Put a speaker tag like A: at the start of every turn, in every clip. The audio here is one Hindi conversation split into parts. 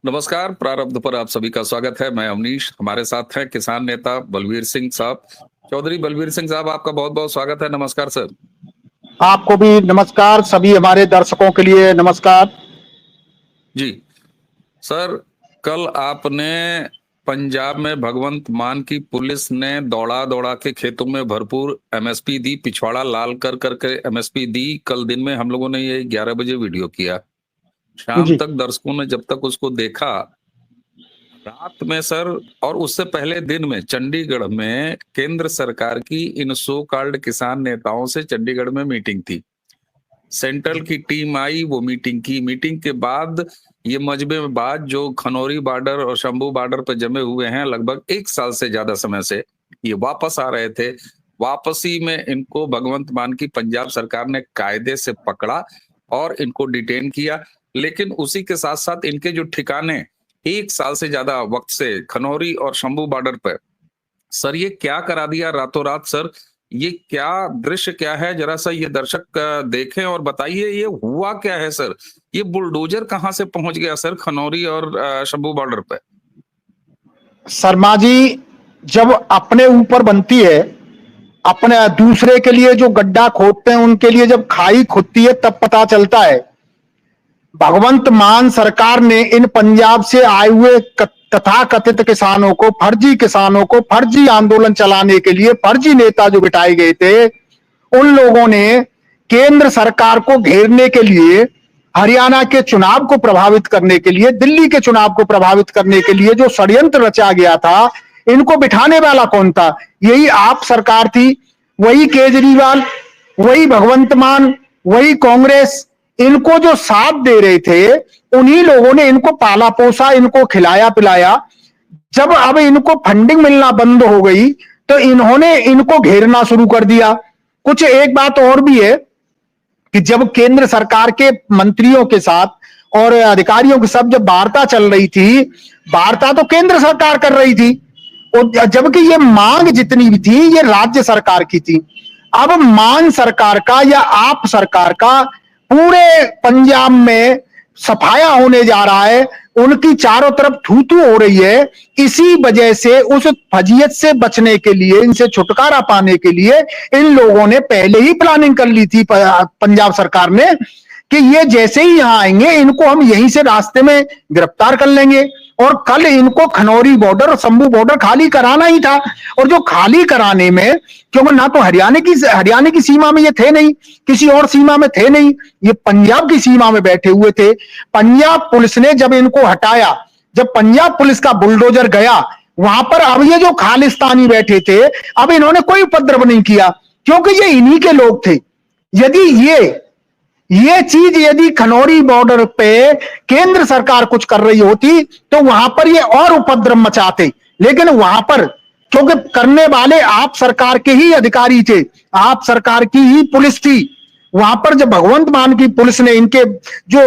A: नमस्कार। प्रारब्ध पर आप सभी का स्वागत है। मैं अवनीश, हमारे साथ हैं किसान नेता बलवीर सिंह साहब। चौधरी बलवीर सिंह साहब, आपका बहुत बहुत स्वागत है। नमस्कार सर।
B: आपको भी नमस्कार, सभी हमारे दर्शकों के लिए नमस्कार।
A: जी सर, कल आपने पंजाब में भगवंत मान की पुलिस ने दौड़ा दौड़ा के खेतों में भरपूर एमएसपी दी, पिछवाड़ा लाल कर करके एमएसपी दी। कल दिन में हम लोगों ने ये 11 बजे वीडियो किया। शाम
B: जी
A: तक दर्शकों ने जब तक उसको देखा, रात में सर, और उससे पहले दिन में चंडीगढ़ में केंद्र सरकार की इन सो कॉल्ड किसान नेताओं से चंडीगढ़ में मीटिंग थी। सेंट्रल की टीम आई, वो मीटिंग की। मीटिंग के बाद ये मजबे में बात जो खनौरी बॉर्डर और शंभू बॉर्डर पर जमे हुए हैं लगभग 1 साल से ज्यादा समय से, ये वापस आ रहे थे। वापसी में इनको भगवंत मान की पंजाब सरकार ने कायदे से पकड़ा और इनको डिटेन किया। लेकिन उसी के साथ साथ इनके जो ठिकाने 1 साल से ज्यादा वक्त से खनौरी और शंभू बॉर्डर पर, सर ये क्या करा दिया रातों रात। सर ये क्या दृश्य क्या है, जरा सा ये दर्शक देखें और बताइए ये हुआ क्या है। सर ये बुलडोजर कहां से पहुंच गया सर खनौरी और शंभू बॉर्डर पे।
B: शर्मा जी, जब अपने ऊपर बनती है, अपने दूसरे के लिए जो गड्ढा खोदते हैं उनके लिए जब खाई खुदती है तब पता चलता है। भगवंत मान सरकार ने इन पंजाब से आए हुए तथाकथित किसानों को, फर्जी किसानों को, फर्जी आंदोलन चलाने के लिए फर्जी नेता जो बिठाए गए थे, उन लोगों ने केंद्र सरकार को घेरने के लिए, हरियाणा के चुनाव को प्रभावित करने के लिए, दिल्ली के चुनाव को प्रभावित करने के लिए जो षड्यंत्र रचा गया था, इनको बिठाने वाला कौन था? यही आप सरकार थी। वही केजरीवाल, वही भगवंत मान, वही कांग्रेस इनको जो साथ दे रहे थे, उन्हीं लोगों ने इनको पाला पोसा, इनको खिलाया पिलाया। जब अब इनको फंडिंग मिलना बंद हो गई तो इन्होंने इनको घेरना शुरू कर दिया। कुछ एक बात और भी है कि जब केंद्र सरकार के मंत्रियों के साथ और अधिकारियों के साथ जब वार्ता चल रही थी, वार्ता तो केंद्र सरकार कर रही थी, और जबकि ये मांग जितनी भी थी ये राज्य सरकार की थी। अब मान सरकार का या आप सरकार का पूरे पंजाब में सफाया होने जा रहा है, उनकी चारों तरफ थू थू हो रही है। इसी वजह से उस फजीयत से बचने के लिए, इनसे छुटकारा पाने के लिए इन लोगों ने पहले ही प्लानिंग कर ली थी पंजाब सरकार ने कि ये जैसे ही यहां आएंगे इनको हम यहीं से रास्ते में गिरफ्तार कर लेंगे, और कल इनको खनौरी बॉर्डर और शंभू बॉर्डर खाली कराना ही था। और जो खाली कराने में, क्योंकि ना तो हरियाणा की सीमा में ये थे नहीं, किसी और सीमा में थे नहीं, ये पंजाब की सीमा में बैठे हुए थे। पंजाब पुलिस ने जब इनको हटाया, जब पंजाब पुलिस का बुलडोजर गया वहां पर, अब ये जो खालिस्तानी बैठे थे, अब इन्होंने कोई उपद्रव नहीं किया क्योंकि ये इन्हीं के लोग थे। यदि ये चीज यदि खनौरी बॉर्डर पे केंद्र सरकार कुछ कर रही होती तो वहां पर ये और उपद्रव मचाते, लेकिन वहां पर क्योंकि करने वाले आप सरकार के ही अधिकारी थे, आप सरकार की ही पुलिस थी, वहां पर जब भगवंत मान की पुलिस ने इनके जो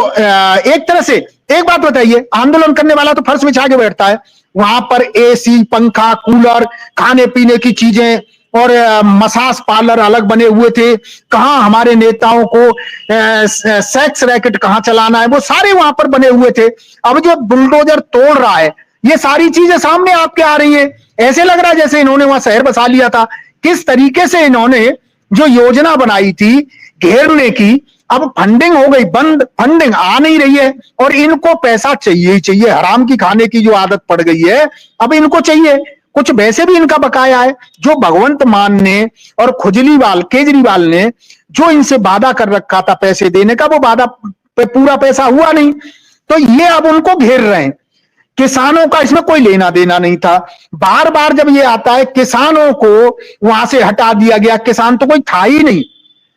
B: एक तरह से, एक बात बताइए, आंदोलन करने वाला तो फर्श बिछा के बैठता है, वहां पर एसी, पंखा, कूलर, खाने पीने की चीजें और मसाज पार्लर अलग बने हुए थे। कहां हमारे नेताओं को सेक्स रैकेट कहां चलाना है, वो सारे वहां पर बने हुए थे। अब जो बुलडोजर तोड़ रहा है, ये सारी चीजें सामने आपके आ रही हैं। ऐसे लग रहा है जैसे इन्होंने वहां शहर बसा लिया था। किस तरीके से इन्होंने जो योजना बनाई थी घेरने की, अब फंडिंग हो गई बंद, फंडिंग आ नहीं रही है और इनको पैसा चाहिए ही चाहिए। हराम की खाने की जो आदत पड़ गई है, अब इनको चाहिए। कुछ वैसे भी इनका बकाया है जो भगवंत मान ने और केजरीवाल ने जो इनसे वादा कर रखा था पैसे देने का, वो वादा पे पूरा पैसा हुआ नहीं, तो ये अब उनको घेर रहे हैं। किसानों का इसमें कोई लेना देना नहीं था। बार बार जब ये आता है किसानों को वहां से हटा दिया गया, किसान तो कोई था ही नहीं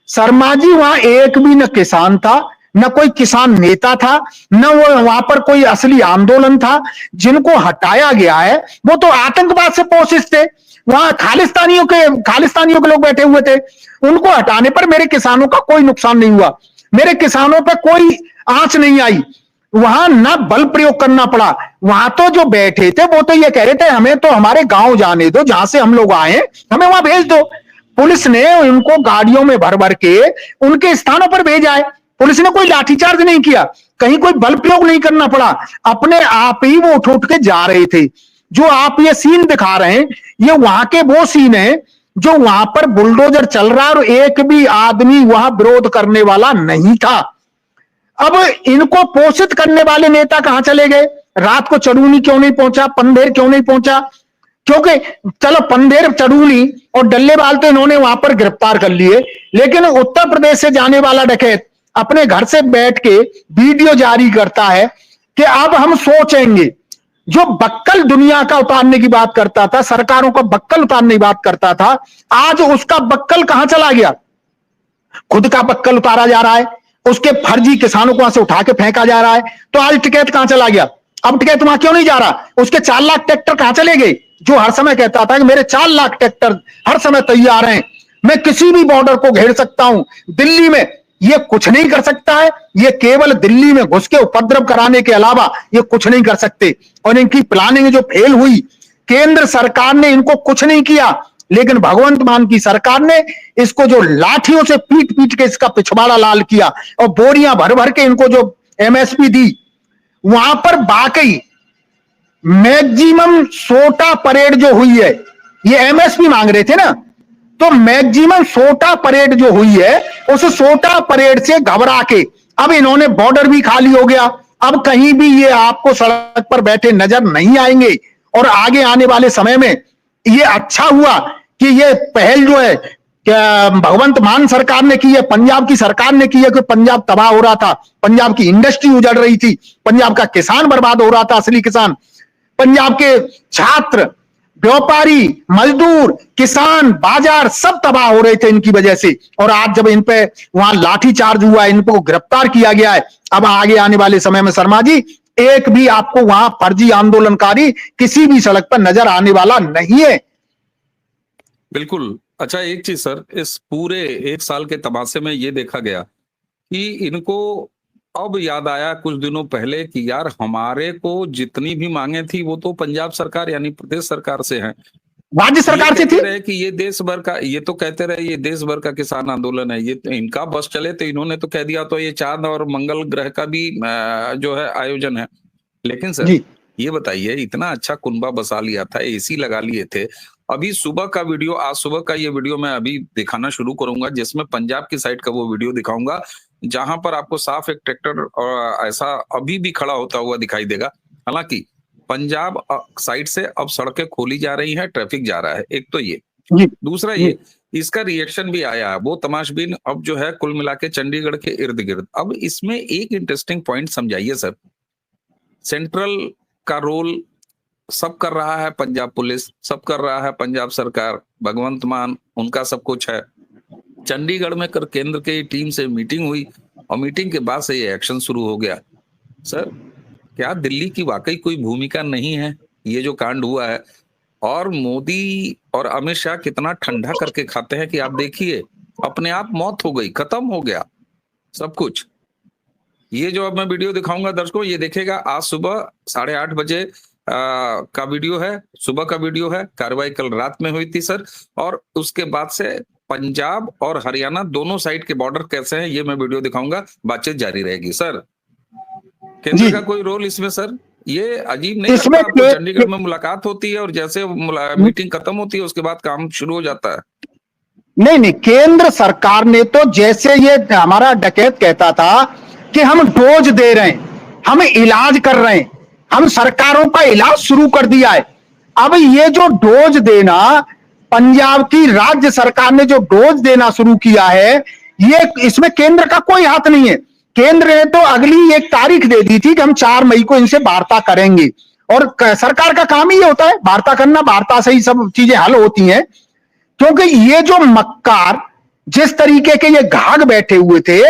B: शर्मा जी, वहां एक भी न किसान था, न कोई किसान नेता था, न वो वहां पर कोई असली आंदोलन था। जिनको हटाया गया है वो तो आतंकवाद से पोषित थे, वहां खालिस्तानियों के लोग बैठे हुए थे। उनको हटाने पर मेरे किसानों का कोई नुकसान नहीं हुआ, मेरे किसानों पर कोई आंच नहीं आई, वहां ना बल प्रयोग करना पड़ा। वहां तो जो बैठे थे वो तो ये कह रहे थे हमें तो हमारे गांव जाने दो, जहां से हम लोग आए हमें वहां भेज दो। पुलिस ने उनको गाड़ियों में भर भर के उनके स्थानों पर भेजा है। पुलिस ने कोई लाठीचार्ज नहीं किया, कहीं कोई बल प्रयोग नहीं करना पड़ा, अपने आप ही वो उठ के जा रहे थे। जो आप ये सीन दिखा रहे हैं, ये वहां के वो सीन है जो वहां पर बुलडोजर चल रहा है और एक भी आदमी वहां विरोध करने वाला नहीं था। अब इनको पोषित करने वाले नेता कहां चले गए? रात को चड़ूनी क्यों नहीं पहुंचा, पंधेर क्यों नहीं पहुंचा? क्योंकि चलो पंधेर, चड़ूनी और डल्लेवाल तो इन्होंने वहां पर गिरफ्तार कर लिए, लेकिन उत्तर प्रदेश से जाने वाला डकैत अपने घर से बैठ के वीडियो जारी करता है कि अब हम सोचेंगे। जो बक्कल दुनिया का उतारने की बात करता था, सरकारों का बक्कल उतारने की बात करता था, आज उसका बक्कल कहां चला गया? खुद का बक्कल उतारा जा रहा है, उसके फर्जी किसानों को वहां से उठा के फेंका जा रहा है। तो आज टिकैत कहां चला गया? अब टिकैत वहां क्यों नहीं जा रहा? उसके 4 लाख ट्रैक्टर कहां चले गए? जो हर समय कहता था कि मेरे 4 लाख ट्रैक्टर हर समय तैयार हैं, मैं किसी भी बॉर्डर को घेर सकता हूं। दिल्ली में ये कुछ नहीं कर सकता है, ये केवल दिल्ली में घुस के उपद्रव कराने के अलावा ये कुछ नहीं कर सकते। और इनकी प्लानिंग जो फेल हुई, केंद्र सरकार ने इनको कुछ नहीं किया, लेकिन भगवंत मान की सरकार ने इसको जो लाठियों से पीट पीट के इसका पिछवाड़ा लाल किया और बोरियां भर भर के इनको जो एमएसपी दी, वहां पर वाकई मैक्सिमम सोटा परेड जो हुई है, ये एमएसपी मांग रहे थे ना, तो मैक्सिमम सोटा परेड जो हुई है, उस सोटा परेड से घबरा के अब इन्होंने बॉर्डर भी खाली हो गया। अब कहीं भी ये आपको सड़क पर बैठे नजर नहीं आएंगे। और आगे आने वाले समय में ये अच्छा हुआ कि ये पहल जो है भगवंत मान सरकार ने की है, पंजाब की सरकार ने की है, कि पंजाब तबाह हो रहा था, पंजाब की इंडस्ट्री उजड़ रही थी, पंजाब का किसान बर्बाद हो रहा था, असली किसान, पंजाब के छात्र, व्यापारी, मजदूर, किसान, बाजार सब तबाह हो रहे थे इनकी वजह से। और आज जब इन पे वहां लाठीचार्ज हुआ, इनको गिरफ्तार किया गया है, अब आगे आने वाले समय में शर्मा जी एक भी आपको वहां फर्जी आंदोलनकारी किसी भी सड़क पर नजर आने वाला नहीं है।
A: बिल्कुल। अच्छा, एक चीज सर, इस पूरे 1 साल के तमाशे में ये देखा गया कि इनको अब याद आया कुछ दिनों पहले कि यार हमारे को जितनी भी मांगे थी वो तो पंजाब सरकार यानी प्रदेश सरकार से हैं,
B: राज्य सरकार से थी
A: रहे कि ये देश भर का, ये तो कहते रहे ये देश भर का किसान आंदोलन है, ये तो इनका बस चले, तो इन्होंने तो कह दिया तो ये चांद और मंगल ग्रह का भी जो है आयोजन है। लेकिन सर ये बताइए, इतना अच्छा कुनबा बसा लिया था, एसी लगा लिए थे। अभी सुबह का वीडियो, आज सुबह का ये वीडियो मैं अभी दिखाना शुरू करूंगा, जिसमें पंजाब की साइड का वो वीडियो दिखाऊंगा, जहां पर आपको साफ एक ट्रैक्टर ऐसा अभी भी खड़ा होता हुआ दिखाई देगा। हालांकि पंजाब साइड से अब सड़कें खोली जा रही हैं, ट्रैफिक जा रहा है, एक तो ये। दूसरा ये, इसका रिएक्शन भी आया, वो तमाशबीन अब जो है कुल मिला के चंडीगढ़ के इर्द गिर्द। अब इसमें एक इंटरेस्टिंग पॉइंट समझाइए सर, सेंट्रल का रोल सब कर रहा है पंजाब पुलिस, सब कर रहा है पंजाब सरकार, भगवंत मान उनका सब कुछ है। चंडीगढ़ में कर केंद्र की टीम से मीटिंग हुई और मीटिंग के बाद से ये एक्शन शुरू हो गया। सर क्या दिल्ली की वाकई कोई भूमिका नहीं है ये जो कांड हुआ है? और मोदी और अमित शाह कितना ठंडा करके खाते हैं कि आप देखिए अपने आप मौत हो गई, खत्म हो गया सब कुछ। ये जो अब मैं वीडियो दिखाऊंगा दर्शकों, ये देखेगा, आज सुबह 8:30 बजे का वीडियो है, सुबह का वीडियो है। कार्रवाई कल रात में हुई थी सर, और उसके बाद से पंजाब और हरियाणा दोनों साइड के बॉर्डर कैसे हैं ये मैं वीडियो दिखाऊंगा, बातचीत जारी रहेगी। सर केंद्र का कोई रोल इसमें सर? ये अजीब नहीं लगता आपको? चंडीगढ़ में मुलाकात होती है और जैसे मीटिंग खत्म होती है उसके बाद काम शुरू हो जाता है।
B: नहीं, केंद्र सरकार ने तो, जैसे ये हमारा डकैत कहता था कि हम डोज दे रहे हैं, हम इलाज कर रहे हैं, हम सरकारों का इलाज शुरू कर दिया है। अब ये जो डोज देना, पंजाब की राज्य सरकार ने जो डोज देना शुरू किया है, ये इसमें केंद्र का कोई हाथ नहीं है। केंद्र ने तो अगली एक तारीख दे दी थी कि हम 4 मई को इनसे वार्ता करेंगे, और सरकार का काम ही ये होता है वार्ता करना, वार्ता से ही सब चीजें हल होती हैं। क्योंकि ये जो मक्कार जिस तरीके के ये घाघ बैठे हुए थे,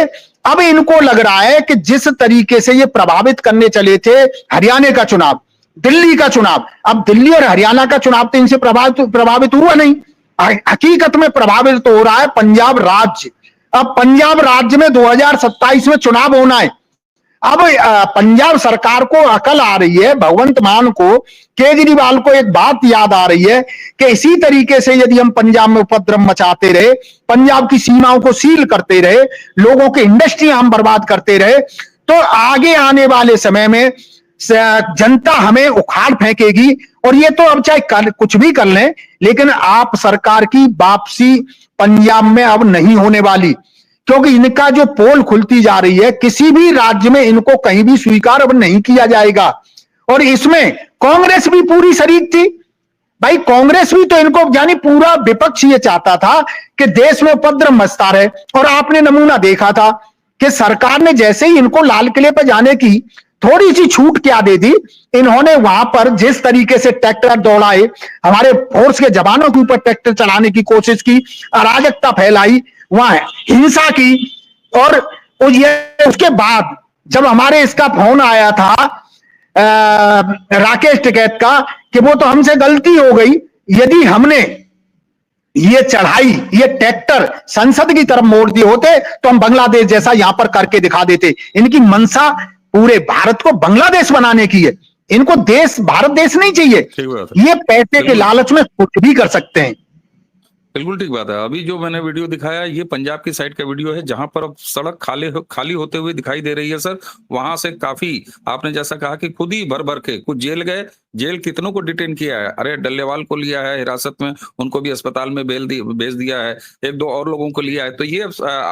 B: अब इनको लग रहा है कि जिस तरीके से ये प्रभावित करने चले थे हरियाणा का चुनाव, दिल्ली का चुनाव, अब दिल्ली और हरियाणा का चुनाव तो इनसे प्रभावित हुआ नहीं, हकीकत में प्रभावित तो हो रहा है पंजाब राज्य। अब पंजाब राज्य में 2027 में चुनाव होना है। अब पंजाब सरकार को अकल आ रही है, भगवंत मान को, केजरीवाल को एक बात याद आ रही है कि इसी तरीके से यदि हम पंजाब में उपद्रव मचाते रहे, पंजाब की सीमाओं को सील करते रहे, लोगों की इंडस्ट्री हम बर्बाद करते रहे, तो आगे आने वाले समय में जनता हमें उखाड़ फेंकेगी। और ये तो अब चाहे कुछ भी कर लें, लेकिन आप सरकार की वापसी पंजाब में अब नहीं होने वाली, क्योंकि इनका जो पोल खुलती जा रही है, किसी भी राज्य में इनको कहीं भी स्वीकार अब नहीं किया जाएगा। और इसमें कांग्रेस भी पूरी शरीक थी भाई, कांग्रेस भी तो इनको, यानी पूरा विपक्ष ये चाहता था कि देश में उपद्रव मचता रहे। और आपने नमूना देखा था कि सरकार ने जैसे ही इनको लाल किले पर जाने की थोड़ी सी छूट क्या दे दी, इन्होंने वहां पर जिस तरीके से ट्रैक्टर दौड़ाए, हमारे फोर्स के जवानों के ऊपर ट्रैक्टर चलाने की कोशिश की, अराजकता फैलाई, वहां हिंसा की। और ये उसके बाद जब हमारे इसका फोन आया था राकेश टिकैत का कि वो तो हमसे गलती हो गई, यदि हमने ये चढ़ाई, ये ट्रैक्टर संसद की तरफ मोड़ दिए होते तो हम बांग्लादेश जैसा यहां पर करके दिखा देते। इनकी मंशा पूरे भारत को बांग्लादेश बनाने की है, इनको देश, भारत देश नहीं चाहिए। ये पैसे के लालच में कुछ भी कर सकते हैं।
A: बिल्कुल ठीक बात है। अभी जो मैंने वीडियो दिखाया ये पंजाब की साइड का वीडियो है, जहां पर अब सड़क खाली होते हुए दिखाई दे रही है सर। वहां से काफी, आपने जैसा कहा कि खुद ही भर भर के कुछ जेल गए, जेल कितनों को डिटेन किया है। अरे डल्लेवाल को लिया है हिरासत में, उनको भी अस्पताल में भेज दिया है, एक दो और लोगों को लिया है। तो ये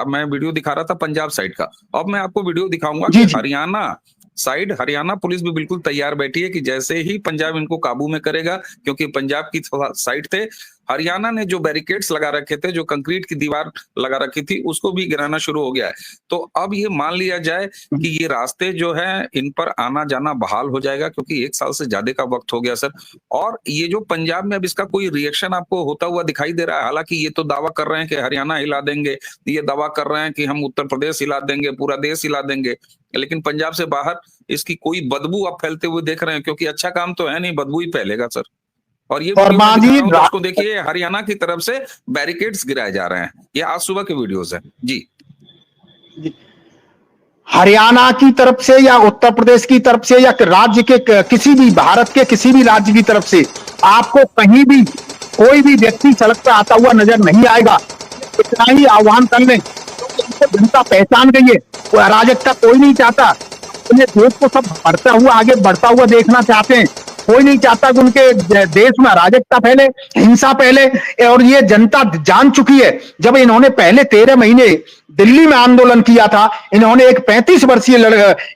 A: मैं वीडियो दिखा रहा था पंजाब साइड का। अब मैं आपको वीडियो दिखाऊंगा कि हरियाणा साइड, हरियाणा पुलिस भी बिल्कुल तैयार बैठी है कि जैसे ही पंजाब इनको काबू में करेगा, क्योंकि पंजाब की साइड थे, हरियाणा ने जो बैरिकेड्स लगा रखे थे, जो कंक्रीट की दीवार लगा रखी थी, उसको भी गिराना शुरू हो गया है। तो अब ये मान लिया जाए कि ये रास्ते जो है इन पर आना जाना बहाल हो जाएगा, क्योंकि 1 साल से ज्यादा का वक्त हो गया सर। और ये जो पंजाब में अब इसका कोई रिएक्शन आपको होता हुआ दिखाई दे रहा है, हालांकि ये तो दावा कर रहे हैं कि हरियाणा हिला देंगे, ये दावा कर रहे हैं कि हम उत्तर प्रदेश हिला देंगे, पूरा देश हिला देंगे, लेकिन पंजाब से बाहर इसकी कोई बदबू आप फैलते हुए देख रहे हैं, क्योंकि अच्छा काम तो है नहीं, बदबू ही फैलेगा सर। और ये दोस्तों देखिए, हरियाणा की तरफ से बैरिकेड्स गिराए जा रहे हैं, ये आज सुबह के वीडियोस हैं जी।
B: हरियाणा की तरफ से या उत्तर प्रदेश की तरफ से या राज्य के किसी भी, भारत के किसी भी राज्य की तरफ से आपको कहीं भी कोई भी व्यक्ति सड़क पर आता हुआ नजर नहीं आएगा। इतना ही आह्वान कर लें, क्योंकि जनता पहचान गई है, कोई अराजकता कोई नहीं चाहता, अपने देश को सब बढ़ता हुआ, आगे बढ़ता हुआ देखना चाहते हैं। कोई नहीं चाहता कि उनके देश में अराजकता फैले, हिंसा फैले। और ये जनता जान चुकी है, जब इन्होंने पहले 13 महीने दिल्ली में आंदोलन किया था, इन्होंने एक 35 वर्षीय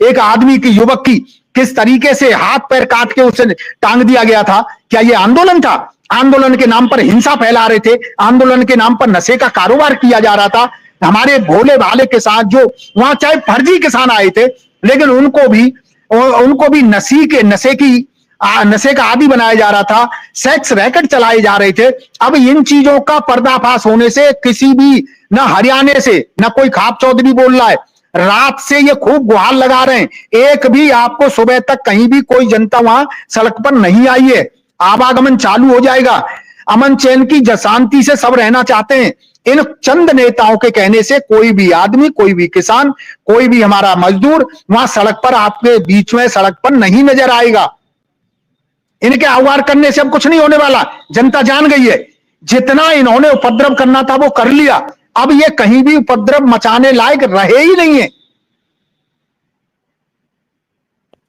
B: एक आदमी की, युवक की किस तरीके से हाथ पैर काट के उसे टांग दिया गया था। क्या ये आंदोलन था? आंदोलन के नाम पर हिंसा फैला रहे थे, आंदोलन के नाम पर नशे का कारोबार किया जा रहा था। हमारे भोले भाले किसान जो वहां, चाहे फर्जी किसान आए थे, लेकिन उनको भी नशे का आदी बनाया जा रहा था, सेक्स रैकेट चलाए जा रहे थे। अब इन चीजों का पर्दाफाश होने से किसी भी, ना हरियाणा से ना कोई खाप चौधरी बोल रहा है, रात से ये खूब गुहार लगा रहे हैं, एक भी आपको सुबह तक कहीं भी कोई जनता वहां सड़क पर नहीं आई है। आवागमन चालू हो जाएगा, अमन चैन की शांति से सब रहना चाहते हैं। इन चंद नेताओं के कहने से कोई भी आदमी, कोई भी किसान, कोई भी हमारा मजदूर वहां सड़क पर, आपके बीच में सड़क पर नहीं नजर आएगा। इनके आह्वान करने से अब कुछ नहीं होने वाला, जनता जान गई है। जितना इन्होंने उपद्रव करना था वो कर लिया, अब ये कहीं भी उपद्रव मचाने लायक रहे ही नहीं है।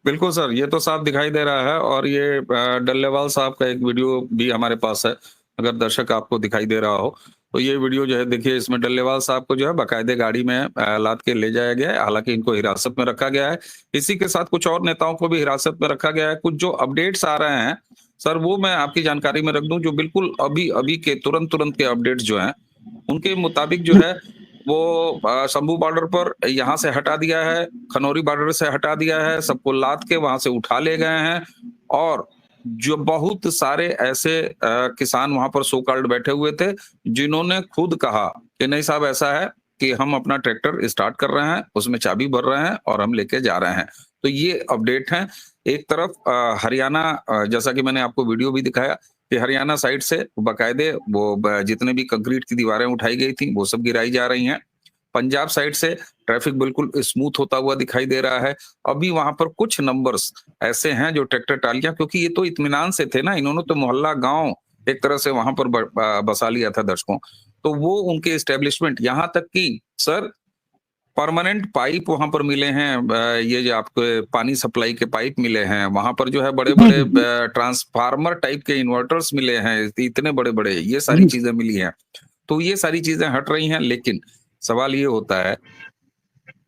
A: बिल्कुल सर, ये तो साफ दिखाई दे रहा है। और ये डल्लेवाल साहब का एक वीडियो भी हमारे पास है, अगर दर्शक आपको दिखाई दे रहा हो तो ये वीडियो जो है देखिए, इसमें डल्लेवाल साहब को जो है बाकायदे गाड़ी में लाद के ले जाया गया है। हालांकि इनको हिरासत में रखा गया है, इसी के साथ कुछ और नेताओं को भी हिरासत में रखा गया है। कुछ जो अपडेट्स आ रहे हैं सर, वो मैं आपकी जानकारी में रख दूं, जो बिल्कुल अभी के तुरंत के अपडेट्स जो हैं, उनके मुताबिक जो है वो शंभू बॉर्डर पर यहाँ से हटा दिया है, खनौरी बॉर्डर से हटा दिया है, सबको लाद के वहां से उठा ले गए हैं। और जो बहुत सारे ऐसे किसान वहां पर सो कॉल्ड बैठे हुए थे, जिन्होंने खुद कहा कि नहीं साहब, ऐसा है कि हम अपना ट्रैक्टर स्टार्ट कर रहे हैं, उसमें चाबी भर रहे हैं और हम लेके जा रहे हैं। तो ये अपडेट है। एक तरफ हरियाणा, जैसा कि मैंने आपको वीडियो भी दिखाया कि हरियाणा साइड से बाकायदे वो जितने भी कंक्रीट की दीवारें उठाई गई थी वो सब गिराई जा रही हैं। पंजाब साइड से ट्रैफिक बिल्कुल स्मूथ होता हुआ दिखाई दे रहा है। अभी वहां पर कुछ नंबर्स ऐसे हैं जो ट्रैक्टर ट्रालियां, क्योंकि ये तो इत्मीनान से थे ना, इन्होंने तो मोहल्ला गांव एक तरह से वहां पर बसा लिया था दर्शकों, तो वो उनके एस्टेब्लिशमेंट, यहां तक कि सर परमानेंट पाइप वहां पर मिले हैं, ये जो आपको पानी सप्लाई के पाइप मिले हैं, वहां पर जो है बड़े
B: जी
A: बड़े
B: जी
A: ट्रांसफार्मर टाइप के इन्वर्टर्स मिले हैं, इतने बड़े बड़े, ये सारी
B: जी
A: चीजें मिली हैं। तो ये सारी चीजें हट रही हैं, लेकिन सवाल ये होता है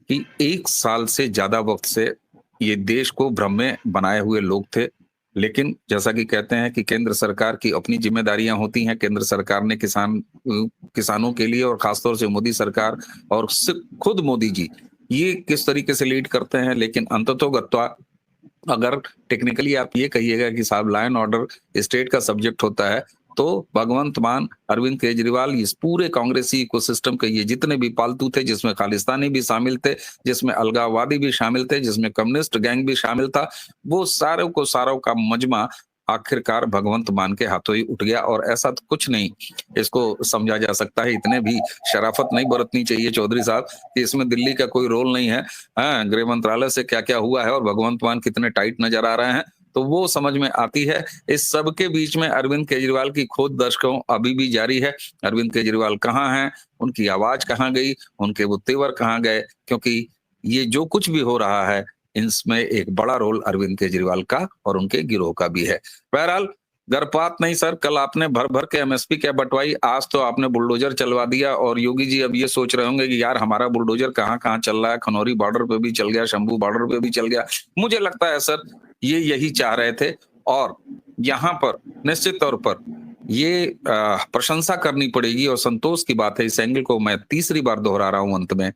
A: कि 1 साल से ज्यादा वक्त से ये देश को भ्रम में बनाए हुए लोग थे। लेकिन जैसा कि कहते हैं कि केंद्र सरकार की अपनी जिम्मेदारियां होती हैं, केंद्र सरकार ने किसानों के लिए, और खासतौर से मोदी सरकार और खुद मोदी जी ये किस तरीके से लीड करते हैं। लेकिन अंततोगत्वा अगर टेक्निकली आप ये कहिएगा कि साहब लाइन ऑर्डर स्टेट का सब्जेक्ट होता है, तो भगवंत मान अरविंद केजरीवाल इस पूरे कांग्रेसी इकोसिस्टम के ये जितने भी पालतू थे, जिसमें खालिस्तानी भी शामिल थे, जिसमें अलगाववादी भी शामिल थे, जिसमें कम्युनिस्ट गैंग भी शामिल था, वो सारों का मजमा आखिरकार भगवंत मान के हाथों ही उठ गया। और ऐसा तो कुछ नहीं इसको समझा जा सकता है, इतने भी शराफत नहीं बरतनी चाहिए चौधरी साहब कि इसमें दिल्ली का कोई रोल नहीं है। हाँ, गृह मंत्रालय से क्या क्या हुआ है और भगवंत मान कितने टाइट नजर आ रहे हैं, तो वो समझ में आती है। इस सब के बीच में अरविंद केजरीवाल की खोज दर्शकों अभी भी जारी है। अरविंद केजरीवाल कहाँ हैं, उनकी आवाज कहाँ गई, उनके वो तेवर कहाँ गए, क्योंकि ये जो कुछ भी हो रहा है इसमें एक बड़ा रोल अरविंद केजरीवाल का और उनके गिरोह का भी है। बहरहाल गर्भपात नहीं सर, कल आपने भर भर के एमएसपी क्या बंटवाई, आज तो आपने बुलडोजर चलवा दिया। और योगी जी अब ये सोच रहे होंगे कि यार हमारा बुलडोजर कहाँ कहाँ चल रहा है, खनौरी बॉर्डर पे भी चल गया, शंभू बॉर्डर पे भी चल गया। मुझे लगता है सर ये यही चाह रहे थे। और यहाँ पर निश्चित तौर पर ये प्रशंसा करनी पड़ेगी और संतोष की बात है, इस एंगल को मैं तीसरी बार दोहरा रहा हूं अंत में,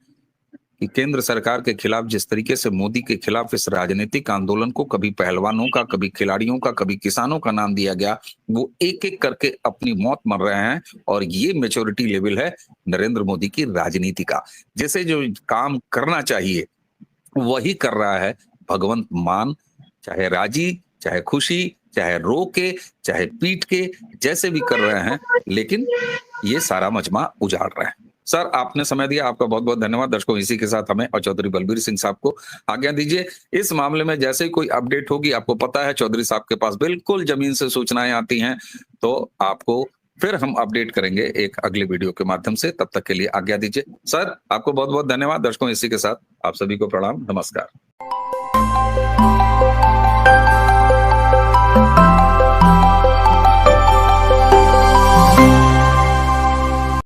A: कि केंद्र सरकार के खिलाफ जिस तरीके से मोदी के खिलाफ इस राजनीतिक आंदोलन को कभी पहलवानों का, कभी खिलाड़ियों का, कभी किसानों का नाम दिया गया, वो एक एक करके अपनी मौत मर रहे हैं। और ये मैच्योरिटी लेवल है नरेंद्र मोदी की राजनीति का। जैसे जो काम करना चाहिए वही कर रहा है भगवंत मान, चाहे राजी, चाहे खुशी, चाहे रो के, चाहे पीट के, जैसे भी कर रहे हैं, लेकिन ये सारा मजमा उजाड़ रहे हैं। सर आपने समय दिया, आपका बहुत बहुत धन्यवाद। दर्शकों इसी के साथ हमें और चौधरी बलबीर सिंह साहब को आज्ञा दीजिए। इस मामले में जैसे ही कोई अपडेट होगी, आपको पता है चौधरी साहब के पास बिल्कुल जमीन से सूचनाएं आती हैं, तो आपको फिर हम अपडेट करेंगे एक अगले वीडियो के माध्यम से। तब तक के लिए आज्ञा दीजिए। सर आपको बहुत बहुत धन्यवाद। दर्शकों इसी के साथ आप सभी को प्रणाम, नमस्कार।